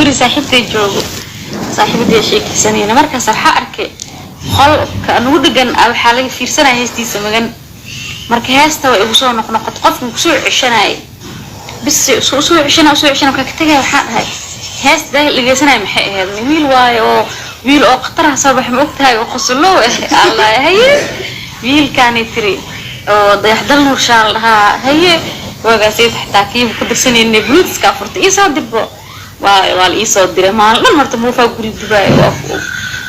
guri saaxiibtay joogo saaxiibtay sheekaysanayna markaas waxa arkay qolka anu dhigan waxa laga fiirsanaa heestiisa magan marka heesta way ugu soo noqnoqod qofku ku soo cishanay bis soo cishana ka tagay waxa dhahay heesta ligeysanaay maxay ahayd wiil waayo wiil oo qatar ah sabax ma ogtahay oo qoslo Allah haye wiil kan tiri oo dayaxdal nuur shaal laha haye wagaasay xataa kiib ku dirsanayna bluetooth furta isoo dibbo waa isoo diray maalin marta muufa guri Dubai oo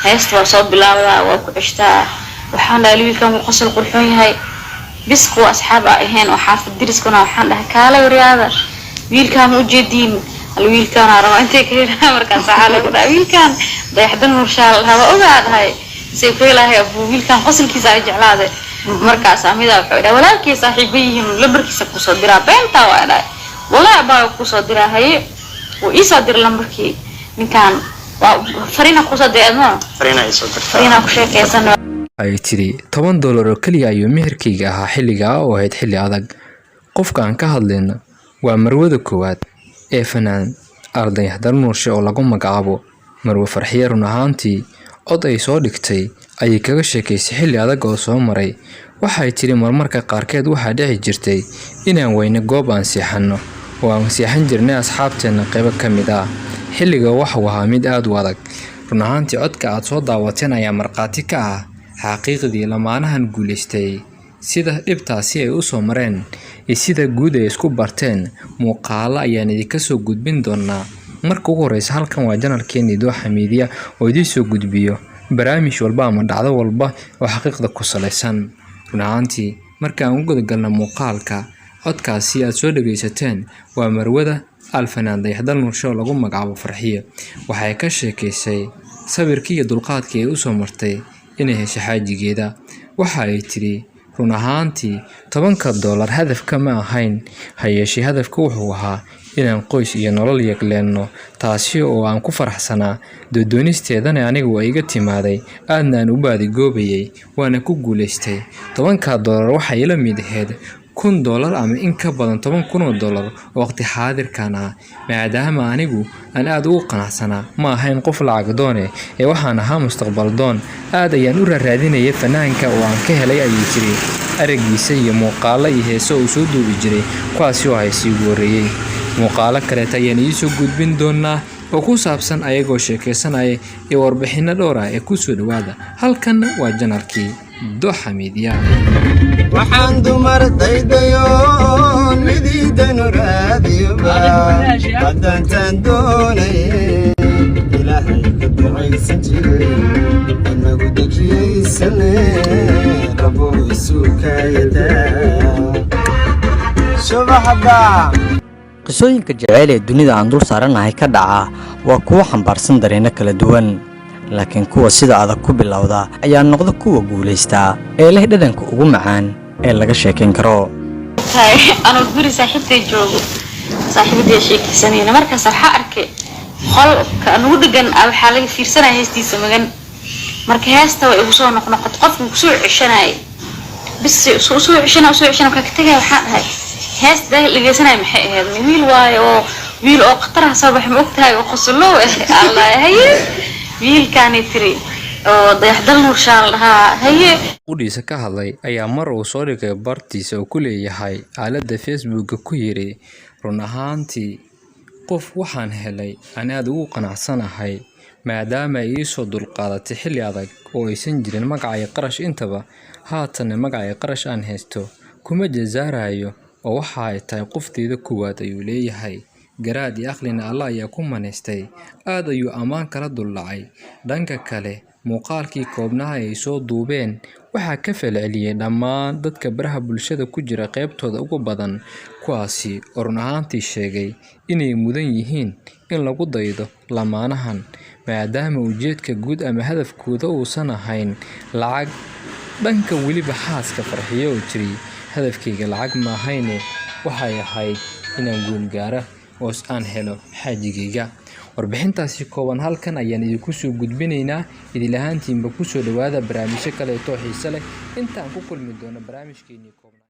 heesta waa soo bilaawdaa waa ku cishtaa waxaan la wiilkan uu qosol qurxoon yahay bisku asxaab aheen oo xaafid diriskuna waxaan dhahay kaala wariyaada wiilkan u jeedin wiilkan araba intee keenay markaas waxa lagu dhahay wiilkan dayaxdal nuur shaal laha ogaadahay si fiilahay abu wiilkan qosolkiisa ay jeclaaday markaas amida wuxuu dhahay walaalkii saaxiibayeen lambarkiisa ku soo diraa beenta waa dhahay walaa baa ku soo diraa haye oo isa dir lambarkii ninkan waa farina ku soo diraa farina ku sheekaysan ay tiri $10 oo kaliya ayuu meherkayga ahaa xilliga oo ahayd xilli adag qofka aan ka hadlayna waa marwada koowaad ee fanaan dayaxdal nuur oo lagu magacaabo marwo farxiye run ahaantii cod ay soo dhigtay ayay kaga sheekaysay xilli adag oo soo maray waxay tiri marmarka qaarkeed waxa dhici jirtay inaan weyne goob aan seexano oo aan seexan jirnay asxaabteena qayb ka mid ah xilliga waxa uu ahaa mid aad u adag run ahaantii codka aad soo daawateen ayaa marqaati ka ah xaqiiqdii lamaanahan guuleystay sida dhibtaasi ay u soo mareen iyo sida guud ay isku barteen muuqaalo ayaan idinka soo gudbin doonaa marka ugu horeysa halkan waa channelkeena Dooxa Media oo idin soo gudbiyo barnaamij walba ama dhacdo walba oo xaqiiqda ku saleysan run ahaantii marka aan u gudagalno muuqaalka codkaasi aad soo dhageysateen waa marwada alfanaan dayaxdal nuur oo lagu magacaabo farxiye waxay ka sheekaysay sawirkii iyo dulqaadkii ay u soo martay inay hesho xaajigeeda waxa ay tiri run ahaantii $10 hadafka ma ahayn hayeeshii hadafku wuxuu ahaa inaan qoys iyo nolol yeegleeno taasi oo aan ku faraxsanaa doonisteedana anigu waa iga timaaday aadnaan u baadi goobayay waana ku guuleystay $10 waxa ila mid ahayd $1,000 ama in ka badan $10,000 waqti xaadirkan ah maadaama anigu aan aad ugu qanacsanaa ma ahayn qof lacag doon ee waxaan ahaa mustaqbal doon aad ayaan u raadinayay fanaanka oo aan ka helay ayay tiri aragiisa iyo muuqaalo iyo heeso uu soo duubi jiray kuwaasi oo ay sii wareeyay muuqaalo kale ayaan idin soo gudbin doonaa oo ku saabsan ayagoo sheekaysanaya iyo warbixino dhowr ah ee ku soo dhawaada halkan waa channelkii Dooxa Media waxaan dumar daydayoon midiidan raadiyo badantan doonay ilaahay ka ducaysan jiray anagu dejiyeysanne rabo isu kaayada subaxda qisooyinka jacayl ee dunida aan dul saaranahay ka dhaca waa kuwa xambaarsan dareeno kala duwan laakiin kuwa sida adag ku bilowda ayaa noqda kuwa guuleysta ee leh dhadhanka ugu macaan ee laga sheekeyn karo anu guri saaxiibtay joogo saaxiibtay sheekaysanayna markaas waxa arkay qolka anu dhigan waxa laga fiirsanaa heestiisa magan marka heesta way ugu soo noqnoqod qofku ku soo cishanay bis soo cishana ka tagay waxa dhahay heesta ligeysanaay maxay ahayd wiil waayo wiil oo qatar ah sabax ma ogtahay oo qoslo Allah haye wiilkan tiri oo dayaxdal nuur shaal laha haye qudhiisa ka hadlay ayaa mar uu soo dhigay bartiisa oo ku leeyahay aaladda Facebook ku yiri run ahaantii qof waxaan helay aan aad ugu qanacsanahay maadaama ay soo dulqaadatay xilli adag oo aysan jirin magaca qarash intaba haatan magaca qarash aan haysto kuma jazaarayo oo waxa ay tahay qofteeda kuwaad ayuu leeyahay garaad iyo aqlina Allah ayaa ku maneystay aad ayuu amaan kala dullacay dhanka kale muuqaalkii koobnaha ay soo duubeen waxa ka falceliyay dhammaan dadka baraha bulshada ku jira qaybtooda ugu badan kuwaasi oo run ahaantii sheegay inay mudan yihiin in lagu daydo lamaanahan maadaama ujeedka guud ama hadafkooda uusan ahayn lacag dhanka weliba xaaska farxiyo oo jiray hadafkayga lacag ma ahayn waxay ahayd inaan guul gaaro oo aan helo xaajigayga warbixintaasi kooban halkan ayaan idinku soo gudbinaynaa idil ahaantiinba ku soo dhawaada barnaamijyo kale oo xiiso leh inta aan ku kulmi doono barnaamijkeennii kooban